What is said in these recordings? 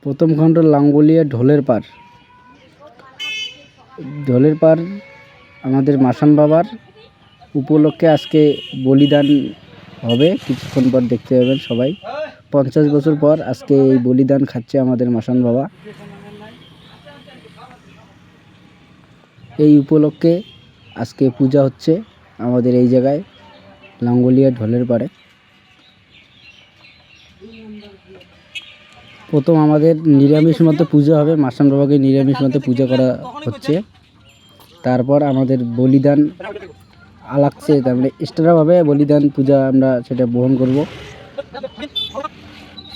প্রথম খণ্ড লাঙ্গলিয়া ঢোলের পাড়। ঢোলের পাড় আমাদের মাসান বাবার উপলক্ষে আজকে বলিদান হবে, কিছুক্ষণ পর দেখতে পাবেন সবাই। 50 বছর পর আজকে এই বলিদান খাচ্ছে আমাদের মাসান বাবা। এই উপলক্ষে আজকে পূজা হচ্ছে আমাদের এই জায়গায় লাঙ্গলিয়া ঢোলের পাড়ে। প্রথম আমাদের নিরামিষ মতে পূজা হবে, মাসান বাবাকে নিরামিষ মতে পূজা করা হচ্ছে। তারপর আমাদের বলিদান আলাকছে, তার মানে এক্সট্রাভাবে বলিদান পূজা আমরা সেটা বহন করব।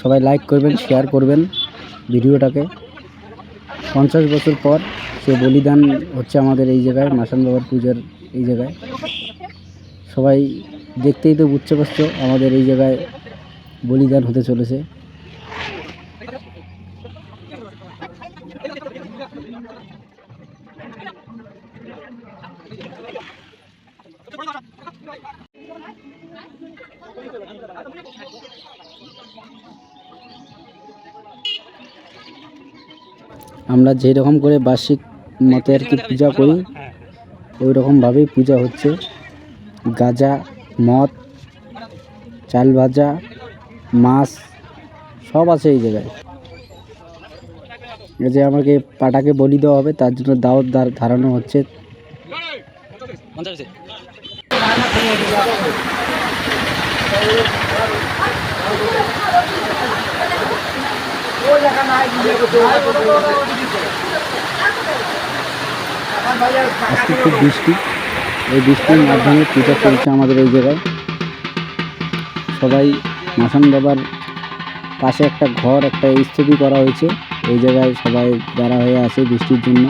সবাই লাইক করবেন, শেয়ার করবেন ভিডিওটাকে। 50 বছর পর সে বলিদান হচ্ছে আমাদের এই জায়গায়, মাসান বাবার পূজার এই জায়গায়। সবাই দেখতেই তো বুঝতে পারছো আমাদের এই জায়গায় বলিদান হতে চলেছে। আমরা যেরকম করে বার্ষিক মতে আর কি পূজা করি ওই রকমভাবেই পূজা হচ্ছে। গাজা, মদ, চাল ভাজা, মাছ সব আছে এই জায়গায়। যে আমাকে পাটাকে বলি দেওয়া হবে, তার জন্য দাওয়াত ধারানো হচ্ছে। আজকে খুব বৃষ্টি, এই বৃষ্টির মাধ্যমে পূজা চলছে আমাদের এই জায়গায়। সবাই মাসান বাবার পাশে একটা ঘর, একটা স্তূপি করা হয়েছে, এই জায়গায় সবাই দাঁড়া হয়ে আছে বৃষ্টির জন্য।